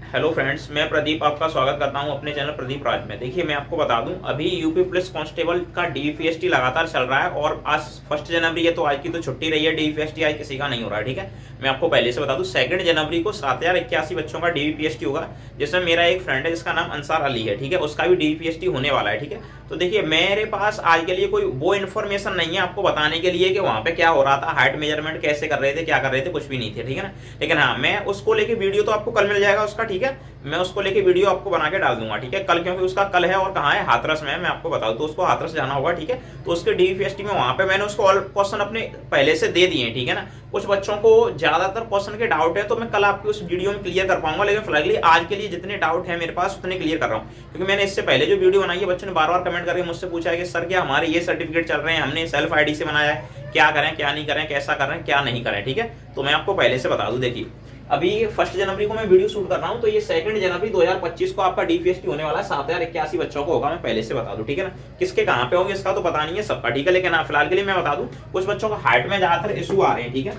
Hello friends, मैं प्रदीप आपका स्वागत करता हूं अपने चैनल प्रदीप राज में। देखिए, मैं आपको बता दूं, अभी यूपी पुलिस कांस्टेबल का डीपीएसटी लगातार चल रहा है और आज 1 जनवरी है तो आज की तो छुट्टी रही है। डीपीएसटी आज किसी का नहीं हो रहा है, ठीक है। मैं आपको पहले से बता दूं, 2 जनवरी को 7081 बच्चों का डीपीएसटी होगा, जिसमें मेरा एक फ्रेंड है जिसका नाम अंसार अली है, ठीक है। उसका भी डीपीएसटी होने वाला है, ठीक है। तो देखिए, मेरे पास आज के लिए कोई वो इन्फॉर्मेशन नहीं है आपको बताने के लिए कि वहां पे क्या हो रहा था, हाइट मेजरमेंट कैसे कर रहे थे, क्या कर रहे थे, कुछ भी नहीं थे, ठीक है ना। लेकिन हाँ, मैं उसको लेके वीडियो तो आपको कल मिल जाएगा उसका, ठीक है। मैं उसको लेके वीडियो आपको बना के डाल दूंगा, ठीक है, कल, क्योंकि उसका कल है और कहाँ है, हाथरस में है। मैं आपको बता दूं, तो उसको हाथरस जाना होगा, ठीक है। तो उसके डीपीएसटी में वहां पे मैंने उसको ऑल क्वेश्चन अपने पहले से दे दिए, ठीक है ना। कुछ बच्चों को ज्यादातर क्वेश्चन के डाउट है तो मैं कल आपकी उस वीडियो में क्लियर कर पाऊंगा, लेकिन फिलहाल आज के लिए जितने डाउट है मेरे पास उतने क्लियर कर रहा हूँ। क्योंकि मैंने इससे पहले जो वीडियो बनाई है, बच्चों ने बार बार कमेंट करके मुझसे पूछा है कि सर क्या हमारे ये सर्टिफिकेट चल रहे हैं, हमने सेल्फ आईडी से बनाया है, क्या करें क्या नहीं करें, कैसा करें क्या नहीं करें, ठीक है। तो मैं आपको पहले से बता दूं, देखिए अभी 1 जनवरी को मैं वीडियो शूट कर रहा हूं, तो ये 2 जनवरी 2025 को आपका डीपीएसटी होने वाला है। 7081 बच्चों को होगा, मैं पहले से बता दूं, ठीक है ना। किसके कहां पे होंगे इसका तो पता नहीं है सबका, ठीक है। लेकिन फिलहाल के लिए मैं बता दूं, कुछ बच्चों का हाइट में ज्यादातर इशू आ रहे हैं, ठीक है।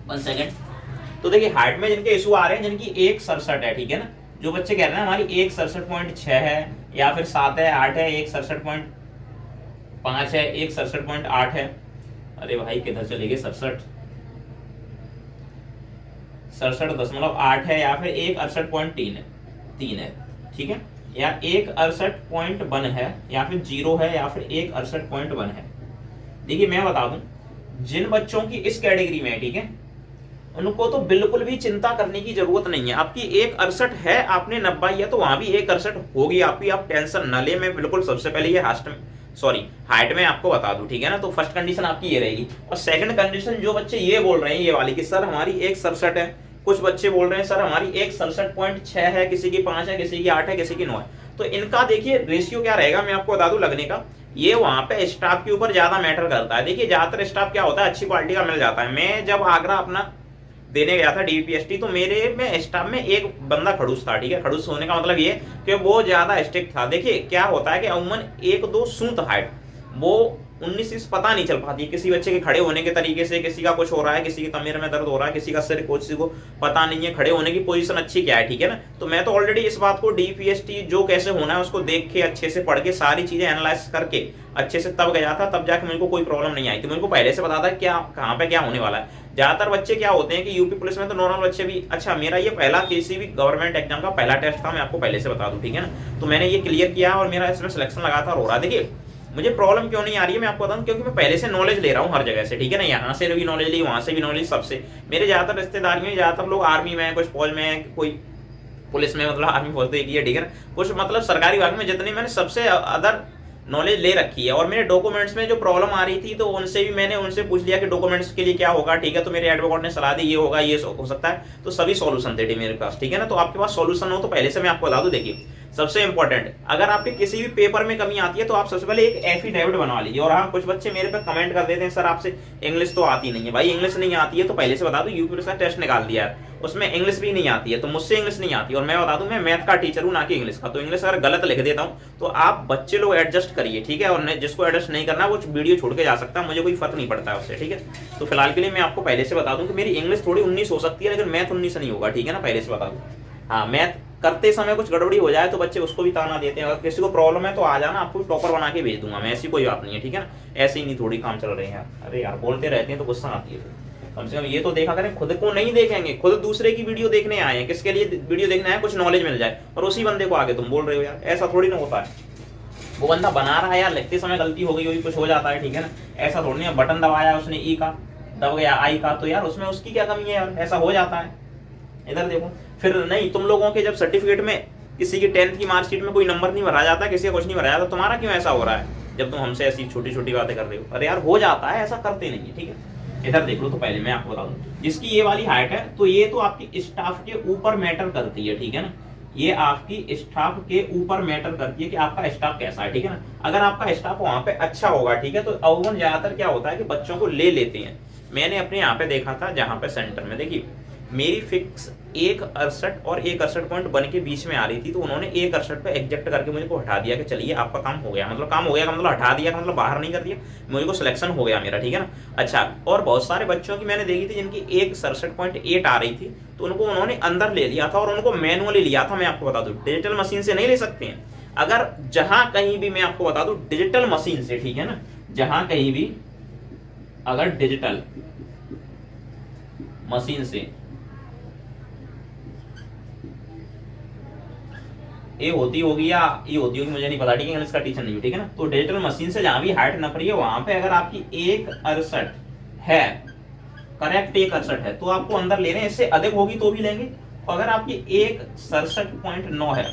1 सेकेंड। तो देखिए, हाइट में जिनके इशू आ रहे हैं, जिनकी 167 है, ठीक है ना। जो बच्चे कह रहे हैं हमारी 167.6 है या फिर 7 है, 8 है, 167.5 है, 167.8 है। अरे भाई किधर चले गए, 67.8 है, या फिर 168.3 है, ठीक है। या 168.1 है, या फिर 0 है, या फिर 168.1 है। देखिए, मैं बता दूं, जिन बच्चों की इस कैटेगरी में है, ठीक है, उनको तो बिल्कुल भी चिंता करने की जरूरत नहीं है। आपकी 168 है, आपने 90 है, तो वहां भी 168 होगी आपकी, आप टेंशन न ले। मैं बिल्कुल सबसे पहले ये हाइट में आपको बता दूं, ठीक है ना। तो फर्स्ट कंडीशन आपकी ये रहेगी। और सेकंड कंडीशन, जो बच्चे ये बोल रहे हैं ये वाली कि सर हमारी 167 है, कुछ बच्चे बोल रहे हैं सर हमारी 167.6 है, किसी की 5 है, किसी की 8 है, किसी की 9 है। तो इनका देखिए रेशियो क्या रहेगा, मैं आपको बता दूं लगने का। ये वहां पे स्टाफ के ऊपर ज्यादा मैटर करता है। देखिए, ज्यादातर स्टाफ क्या होता है, अच्छी क्वालिटी का मिल जाता है। मैं जब आगरा अपना देने गया था डीपीएसटी, तो मेरे में स्टाफ में एक बंदा खड़ूस था, ठीक है। खड़ूस होने का मतलब ये कि वो ज्यादा स्ट्रिक्ट था। देखिए क्या होता है कि अमूमन 1-2 सूत हाइट, वो 19 पता नहीं चल पाती किसी बच्चे के खड़े होने के तरीके से। किसी का कुछ हो रहा है, किसी के कमर में दर्द हो रहा है, किसी का सिर, किसी को पता नहीं है खड़े होने की पोजीशन अच्छी क्या है, ठीक है ना। तो मैं तो ऑलरेडी इस बात को डीपीएसटी जो कैसे होना है उसको देख के, अच्छे से पढ़ के, सारी चीजें एनालाइज करके अच्छे से तब गया था, तब जाके मेरे को कोई प्रॉब्लम नहीं आई थी। मेरे को पहले से पता था क्या कहाँ पे क्या होने वाला है। ज्यादातर बच्चे क्या होते हैं कि यूपी पुलिस में तो नॉर्मल बच्चे भी, अच्छा मेरा ये पहला किसी भी गवर्नमेंट एग्जाम का पहला टेस्ट था, मैं आपको पहले से बता दूं, ठीक है ना। तो मैंने ये क्लियर किया और मेरा इसमें सिलेक्शन लगातार हो रहा है। देखिए मुझे प्रॉब्लम क्यों नहीं आ रही है मैं आपको बताऊं, क्योंकि मैं पहले से नॉलेज ले रहा हूं हर जगह से, ठीक है ना। यहाँ से भी नॉलेज ली, वहां से भी नॉलेज, सबसे। मेरे ज्यादातर रिश्तेदार में ज्यादातर लोग आर्मी में है, कुछ फौज में है, कोई पुलिस में, मतलब आर्मी फौज तो एक ही है, ठीक है ना। कुछ मतलब सरकारी विभाग में जितने, मैंने सबसे अदर नॉलेज ले रखी है। और मेरे डॉक्यूमेंट्स में जो प्रॉब्लम आ रही थी, तो उनसे भी मैंने उनसे पूछ लिया कि डॉक्यूमेंट्स के लिए क्या होगा, ठीक है। तो मेरे एडवोकेट ने सलाह दी ये होगा, ये हो सकता है, तो सभी सॉल्यूशन थे मेरे पास, ठीक है ना। तो आपके पास सॉल्यूशन हो तो पहले से मैं आपको बता दूं, देखिए सबसे इंपॉर्टेंट, अगर आपके किसी भी पेपर में कमी आती है तो आप सबसे पहले एक एफिडेविट बनवा लीजिए। और हाँ, कुछ बच्चे मेरे पे कमेंट कर देते हैं सर आपसे इंग्लिश तो आती नहीं है। भाई इंग्लिश नहीं आती है तो पहले से बता दूं, यूपी का टेस्ट निकाल दिया है, उसमें इंग्लिश भी नहीं आती है, तो मुझसे इंग्लिश नहीं आती। और मैं बता दूं, मैं मैथ का टीचर हूं, ना कि इंग्लिश का। तो इंग्लिश अगर गलत लिख देता हूं तो आप बच्चे लोग एडजस्ट करिए, ठीक है। और जिसको एडजस्ट नहीं करना वो वीडियो छोड़ के जा सकता है, मुझे कोई फर्क नहीं पड़ता है उससे, ठीक है। तो फिलहाल के लिए मैं आपको पहले से बता दूं कि मेरी इंग्लिश थोड़ी 19 हो सकती है, लेकिन मैथ 19 नहीं होगा, ठीक है ना, पहले से बता दूं। हाँ, मैथ करते समय कुछ गड़बड़ी हो जाए तो बच्चे उसको भी ताना देते हैं। अगर किसी को प्रॉब्लम है तो आ जाना, आपको टॉपर बना के भेज दूंगा मैं, ऐसी कोई बात नहीं है, ठीक है ना। ऐसे ही नहीं थोड़ी काम चल रहे हैं यार। अरे यार बोलते रहते हैं तो गुस्सा आती है फिर। कम से कम ये तो देखा करें, खुद को नहीं देखेंगे, खुद दूसरे की वीडियो देखने आए हैं। किसके लिए वीडियो देखना है, कुछ नॉलेज मिल जाए, और उसी बंदे को आगे तुम बोल रहे हो यार, ऐसा थोड़ी ना होता है। वो बंदा बना रहा है यार, लिखते समय गलती हो गई होगी, कुछ हो जाता है, ठीक है ना। ऐसा थोड़ी नहीं, बटन दबाया उसने ई का, दब गया आई का, तो यार उसमें उसकी क्या कमी है यार, ऐसा हो जाता है। इधर देखो, फिर नहीं, तुम लोगों के जब सर्टिफिकेट में किसी की 10th की मार्कशीट में कोई नंबर नहीं भरा जाता, किसी का कुछ नहीं भरा जाता, तुम्हारा क्यों ऐसा हो रहा है जब तुम हमसे ऐसी छोटी छोटी बातें कर रहे हो। अरे यार हो जाता है, ऐसा करते नहीं है, ठीक है। इधर देख लो, तो पहले मैं आपको बता दूं, जिसकी ये वाली हाइट है, तो ये तो आपकी स्टाफ के ऊपर मैटर करती है, ठीक है ना। ये आपकी स्टाफ के ऊपर मैटर करती है कि आपका स्टाफ कैसा है, ठीक है ना। अगर आपका स्टाफ वहां पे अच्छा होगा, ठीक है, तो अमूमन ज्यादातर क्या होता है कि बच्चों को ले लेते हैं। मैंने अपने यहाँ पे देखा था, जहां पे सेंटर में, देखिए मेरी फिक्स 168 और 168.1 के बीच में आ रही थी, तो उन्होंने 168 पे एग्जेक्ट करके मुझे को हटा दिया कि चलिए आपका काम हो गया। मतलब काम हो गया का मतलब हटा दिया का मतलब बाहर नहीं कर दिया, मुझे को सिलेक्शन हो गया मेरा, ठीक है ना। अच्छा, और बहुत सारे बच्चों की मैंने देखी थी जिनकी 167.8 आ रही थी, तो उनको उन्होंने अंदर ले लिया था और उनको मैनुअली लिया था। मैं आपको बता दूं डिजिटल मशीन से नहीं ले सकते हैं। अगर जहां कहीं भी, मैं आपको बता दूं डिजिटल मशीन से, ठीक है ना, जहां कहीं भी अगर डिजिटल मशीन से ए होती होगी या ई होती होगी, मुझे नहीं पता, ठीक है, इंग्लिश का टीचर नहीं हूं, ठीक है ना। तो डिजिटल मशीन से जहां भी हाइट नप रही है वहां पे अगर आपकी 168 है, करेक्ट 168 है, तो आपको अंदर ले रहे हैं। इससे अधिक होगी तो भी लेंगे, और अगर आपकी 167.9 है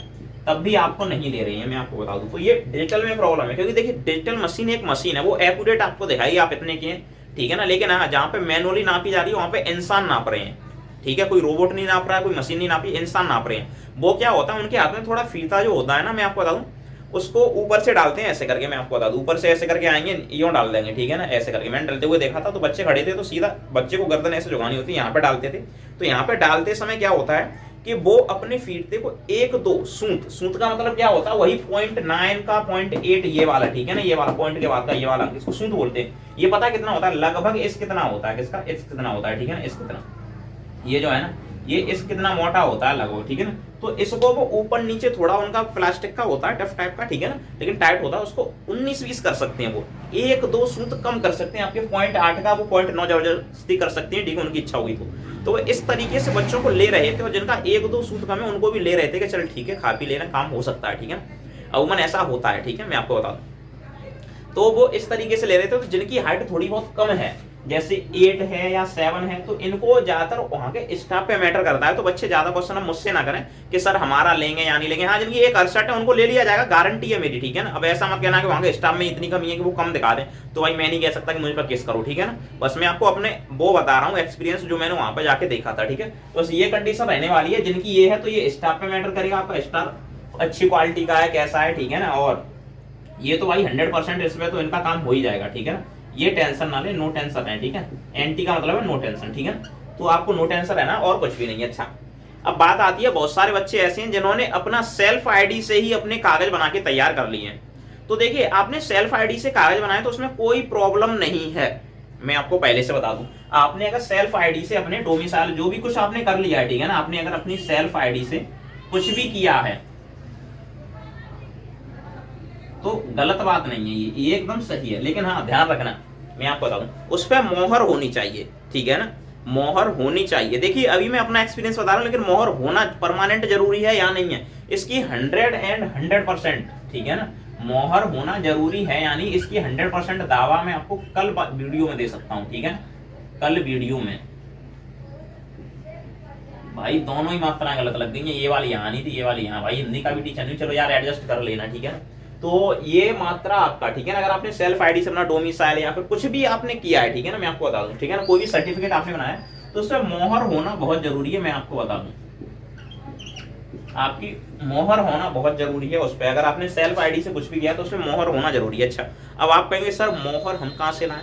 तब भी आपको नहीं ले रही है, मैं आपको बता दूं। तो ये डिजिटल में प्रॉब्लम है, क्योंकि देखिए डिजिटल मशीन एक मशीन है, वो एक्यूरेट आपको दिखाई आप इतने की हैं, ठीक है ना। लेकिन हाँ, जहां पे मैनुअली नापी जा रही है वहां पे इंसान नाप रहे हैं, ठीक है, कोई रोबोट नहीं नाप रहा है, कोई मशीन नहीं नापी, इंसान नाप रहे हैं। वो क्या होता है, उनके हाथ में थोड़ा फीता जो होता है ना, मैं आपको बता दूं, उसको ऊपर से डालते हैं ऐसे करके, मैं आपको बता दूं, ऊपर से ऐसे करके आएंगे, यूं डाल देंगे, ठीक है ना, ऐसे करके। मैंने डलते हुए देखा था, तो बच्चे खड़े थे तो सीधा बच्चे को गर्दन ऐसे झुकानी होती है, यहाँ पे डालते थे। तो यहाँ पे डालते समय क्या होता है कि वो अपने फीते को 1-2 सूत, सूत का मतलब क्या होता है, वही 0.9 का 0.8 ये वाला, ठीक है ना, ये वाला पॉइंट के बाद का ये वाला, इसको सूत बोलते हैं। ये पता कितना होता है, लगभग इस कितना होता है, किसका, इस कितना होता है, ठीक है ना, इस कितना, ये जो है ना, ये इस कितना मोटा होता है लगभग, ठीक है ना। तो इसको वो ऊपर नीचे थोड़ा उनका प्लास्टिक का होता है, टफ टाइप का, ठीक है ना, लेकिन टाइट होता है, उसको 19-20 कर सकते हैं, वो 1-2 सूत कम कर सकते हैं, आपके 0.8 का वो 0.9 जबरदस्ती कर सकते हैं, ठीक है, उनकी इच्छा हुई तो वो इस तरीके से बच्चों को ले रहे थे, और जिनका 1-2 सूत कम है उनको भी ले रहे थे कि चल ठीक है, खा पी लेना, काम हो सकता है, ठीक है ना। अमूमन ऐसा होता है, ठीक है, मैं आपको बता दूं। तो वो इस तरीके से ले रहे थे, तो जिनकी हाइट थोड़ी बहुत कम है, जैसे 8 है या 7 है, तो इनको ज्यादातर वहां के स्टाफ पे मैटर करता है। तो बच्चे ज्यादा क्वेश्चन अब मुझसे ना करें कि सर हमारा लेंगे या नहीं लेंगे। हाँ, जिनकी 168 है उनको ले लिया जाएगा, गारंटी है मेरी, ठीक है ना। अब ऐसा मत कहना कि वहां के स्टाफ में इतनी कमी है कि वो कम दिखा दें, तो भाई मैं नहीं कह सकता कि मुझे पर केस करो, ठीक है ना। बस मैं आपको अपने वो बता रहा हूँ एक्सपीरियंस जो मैंने वहां पर जाके देखा था, ठीक है। तो बस ये कंडीशन रहने वाली है, जिनकी ये है तो ये स्टाफ पे मैटर करेगा, आपका स्टाफ अच्छी क्वालिटी का है, कैसा है, ठीक है ना। और ये तो भाई 100% इसमें तो इनका काम हो ही जाएगा, ठीक है ना। ये टेंशन ना ले, नो टेंशन है, ठीक है। एंटी का मतलब है नो टेंशन, ठीक है। तो आपको नो टेंशन है ना, और कुछ भी नहीं है। अच्छा, अब बात आती है, बहुत सारे बच्चे ऐसे हैं जिन्होंने अपना सेल्फ आईडी से ही अपने कागज बना के तैयार कर लिए हैं। तो देखिए, आपने सेल्फ आईडी से कागज बनाए तो उसमें कोई प्रॉब्लम नहीं है, मैं आपको पहले से बता दूं। आपने अगर सेल्फ आईडी से अपने डोमिसाइल जो भी कुछ आपने कर लिया है, ठीक है ना, आपने अगर अपनी सेल्फ आईडी से कुछ भी किया है तो गलत बात नहीं है, ये एकदम सही है। लेकिन हाँ, ध्यान रखना, मैं आपको बता दूं, उस पर मोहर होनी चाहिए, ठीक है ना, मोहर होनी चाहिए। देखिए, अभी मैं अपना एक्सपीरियंस बता रहा हूं, लेकिन मोहर होना परमानेंट जरूरी है या नहीं है, इसकी 100% ठीक है ना, मोहर होना जरूरी है, यानी इसकी 100% दावा मैं आपको कल वीडियो में दे सकता हूं, ठीक है। कल वीडियो में भाई दोनों ही मात्राएं गलत लग गई हैं, ये वाली यहाँ नहीं थी, ये वाली यहाँ। भाई हिंदी का भी टीचर नहीं, चलो यार एडजस्ट कर लेना, ठीक है ना। तो ये मात्रा आपका, ठीक है ना, अगर आपने सेल्फ आईडी से अपना डोमिसाइल या फिर कुछ भी आपने किया है, ठीक है ना, मैं आपको बता दूं, ठीक है ना, कोई भी सर्टिफिकेट आपने बनाया तो उसमें मोहर होना बहुत जरूरी है, मैं आपको बता दूं, आपकी मोहर होना बहुत जरूरी है उस पर। अगर आपने सेल्फ आईडी से कुछ भी किया तो उसमें मोहर होना जरूरी है। अच्छा, अब आप कहेंगे सर मोहर हम कहाँ से लाएं?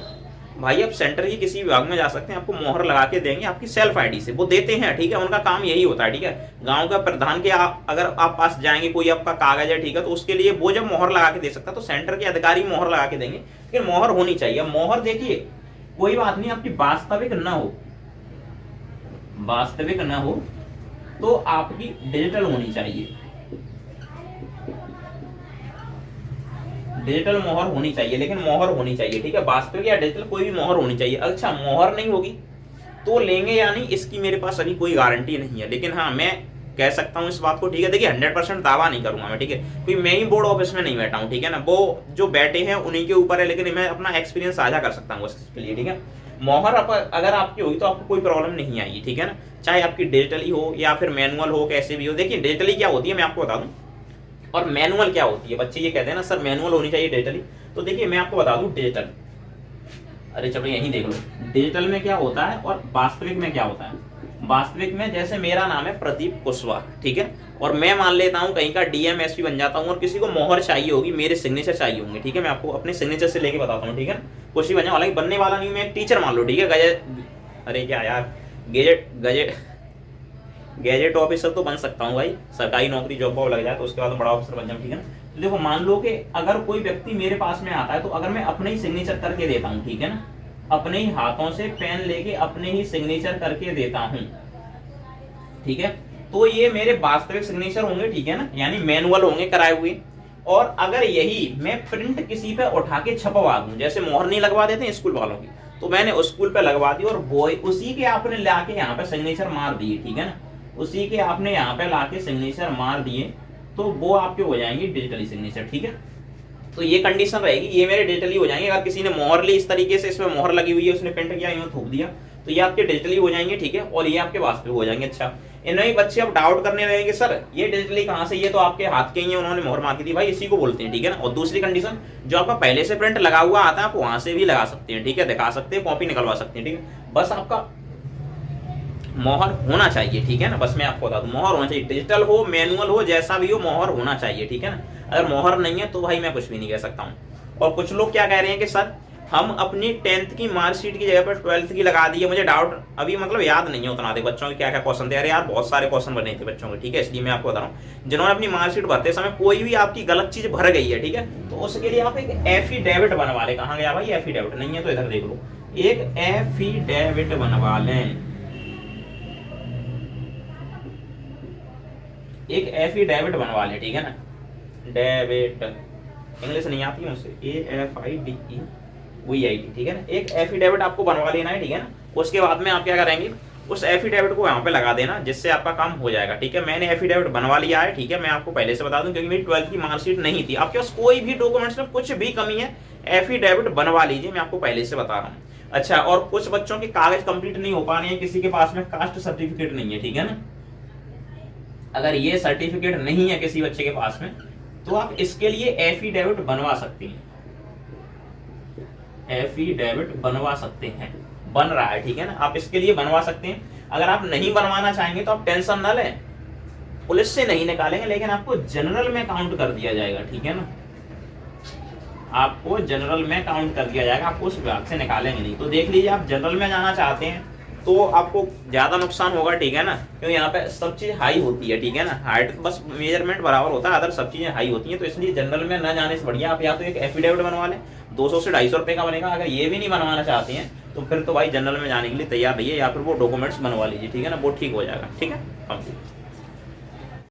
भाई आप सेंटर की किसी विभाग में जा सकते हैं, आपको मोहर लगा के देंगे आपकी सेल्फ आईडी से, वो देते हैं, ठीक है, उनका काम यही होता है, ठीक है। गांव का प्रधान के अगर आप पास जाएंगे, कोई आपका कागज है, ठीक है, तो उसके लिए वो जब मोहर लगा के दे सकता है तो सेंटर के अधिकारी मोहर लगा के देंगे, लेकिन मोहर होनी चाहिए। मोहर देखिए, कोई बात नहीं, आपकी वास्तविक न हो, वास्तविक न हो तो आपकी डिजिटल होनी चाहिए, डिजिटल मोहर होनी चाहिए, लेकिन मोहर होनी चाहिए, ठीक है, वास्तविक या डिजिटल कोई भी मोहर होनी चाहिए। अच्छा, मोहर नहीं होगी तो लेंगे या नहीं, इसकी मेरे पास अभी कोई गारंटी नहीं है, लेकिन हाँ मैं कह सकता हूँ इस बात को, ठीक है। देखिए 100% दावा नहीं करूंगा मैं, ठीक है, क्योंकि मैं ही बोर्ड ऑफिस में नहीं बैठा हूँ, ठीक है ना, वो जो बैठे हैं उन्हीं के ऊपर है, लेकिन मैं अपना एक्सपीरियंस साझा कर सकता हूँ उसके लिए, ठीक है। मोहर अगर आपकी हुई तो आपको कोई प्रॉब्लम नहीं आएगी, ठीक है ना, चाहे आपकी डिजिटली हो या फिर मैनुअल हो, कैसे भी हो। देखिए डिजिटली क्या होती है मैं आपको बता दूं, और मैनुअल क्या होती है। बच्चे ये कहते हैं ना सर मैनुअल होनी चाहिए डिजिटली, तो देखिए मैं आपको बता दूं डिजिटल, अरे चलो यहीं देख लो, डिजिटल में क्या होता है और वास्तविक में क्या होता है। वास्तविक में जैसे मेरा नाम है प्रदीप कुशवाहा, ठीक है, और मैं मान लेता हूं कहीं का डीएम एसपी बन जाता हूं, और किसी को मोहर चाहिए होगी, मेरे सिग्नेचर चाहिए होंगे, ठीक है, मैं आपको अपने सिग्नेचर से लेके बताता हूँ, ठीक है। कुछ भी बनने वाला नहीं, मैं एक टीचर मान लो, ठीक है, गजेट, अरे क्या यार, गजेट गैजेट ऑफिसर तो बन सकता हूँ भाई, सरकारी नौकरी जॉब वॉब लग जाए तो उसके बाद बड़ा ऑफिसर बन जाऊँ, ठीक है ना। तो देखो मान लो कि अगर कोई व्यक्ति मेरे पास में आता है तो अगर मैं अपने ही सिग्नेचर करके देता हूँ, ठीक है ना, अपने ही हाथों से पेन लेके अपने ही सिग्नेचर करके देता हूँ, ठीक है, तो ये मेरे वास्तविक सिग्नेचर होंगे, ठीक है ना, यानी मैनुअल होंगे कराए हुए। और अगर यही मैं प्रिंट किसी पे उठा के छपवा दूं, जैसे मोहर नहीं लगवा देते हैं स्कूल वालों की, तो मैंने उस स्कूल पे लगवा दी और वो उसी के आपने लाके यहाँ पे सिग्नेचर मार दिए, ठीक है ना, उसी के आपने यहाँ पे लाके सिग्नेचर मार दिए, तो वो आपके हो जाएंगे डिजिटली सिग्नेचर, ठीक है। तो ये कंडीशन रहेगी, ये मेरे डिजिटली हो जाएंगे। अगर किसी ने मोहर ली इस तरीके से, इसमें मोहर लगी हुई है, उसने प्रिंट किया, यूं थूक दिया, तो ये आपके डिजिटली हो जाएंगे, ठीक है, और ये आपके वास्तविक हो जाएंगे। अच्छा, इनमें बच्चे अब डाउट करने लगेंगे, सर ये डिजिटली कहाँ से, ये तो आपके हाथ के ही है, उन्होंने मोहर मार दी, भाई इसी को बोलते हैं, ठीक है ना। और दूसरी कंडीशन, जो आपका पहले से प्रिंट लगा हुआ आता है आप वहां से भी लगा सकते हैं, ठीक है, दिखा सकते हैं, कॉपी निकलवा सकते हैं, ठीक है, बस आपका मोहर होना चाहिए, ठीक है ना। बस मैं आपको बता दूं, मोहर होना चाहिए, डिजिटल हो मैनुअल हो जैसा भी हो, मोहर होना चाहिए, ठीक है ना। अगर मोहर नहीं है तो भाई मैं कुछ भी नहीं कह सकता हूँ। और कुछ लोग क्या कह रहे हैं कि सर हम अपनी 10th की मार्कशीट की जगह पर 12th की लगा दी है, मुझे डाउट अभी मतलब याद नहीं है उतना, देख बच्चों के क्या क्या क्वेश्चन थे, अरे यार बहुत सारे क्वेश्चन बने थे बच्चों के, ठीक है, इसलिए मैं आपको बता रहा हूँ। जिन्होंने अपनी मार्कशीट भरते समय कोई भी आपकी गलत चीज भर गई है, ठीक है, तो उसके लिए आप एक एफिडेविट बनवा लें। कहाँ गया भाई एफिडेविट, नहीं है तो इधर देख लो, एक एफिडेविट बनवा लें, एक एफिडेविट बनवा लें, ठीक है ना, डेविट, इंग्लिश नहीं आती है मुझसे, AFIDEVIT, ठीक है ना, एक एफिडेविट आपको बनवा लेना है, ठीक है ना। उसके बाद में आप क्या करेंगे, उस एफिडेविट को यहाँ पे लगा देना, जिससे आपका काम हो जाएगा, ठीक है। मैंने एफिडेविट बनवा लिया है, ठीक है, मैं आपको पहले से बता दूं, क्योंकि मेरी 12th की मार्कशीट नहीं थी, आपके पास कोई भी डॉक्यूमेंट्स में कुछ भी कमी है, एफिडेविट बनवा लीजिए, मैं आपको पहले से बता रहा हूँ। अच्छा, और कुछ बच्चों के कागज कंप्लीट नहीं हो पा रहे हैं, किसी के पास में कास्ट सर्टिफिकेट नहीं है, ठीक है ना, अगर ये सर्टिफिकेट नहीं है किसी बच्चे के पास में, तो आप इसके लिए एफिडेविट बनवा सकते हैं, एफिडेविट बनवा सकते हैं, बन रहा है, ठीक है ना, आप इसके लिए बनवा सकते हैं। अगर आप नहीं बनवाना चाहेंगे तो आप टेंशन ना लें, पुलिस से नहीं निकालेंगे, लेकिन आपको जनरल में काउंट कर दिया जाएगा, ठीक है ना, आपको जनरल में काउंट कर दिया जाएगा, आपको उस विभाग से निकालेंगे नहीं। तो देख लीजिए, आप जनरल में जाना चाहते हैं तो आपको ज्यादा नुकसान होगा, ठीक है ना, क्योंकि यहाँ पे सब चीज हाई होती है, ठीक है ना, हाइट बस मेजरमेंट बराबर होता है, अदर सब चीजें हाई होती हैं, तो इसलिए जनरल में न जाने से बढ़िया आप या तो एक एफिडेविट बनवा लें, 200 से 250 रुपए का बनेगा। अगर ये भी नहीं बनवाना चाहते हैं तो फिर तो भाई जनरल में जाने के लिए तैयार रहिए, या फिर वो डॉक्यूमेंट्स बनवा लीजिए, ठीक है ना, वो ठीक हो जाएगा, ठीक है, कंप्लीट।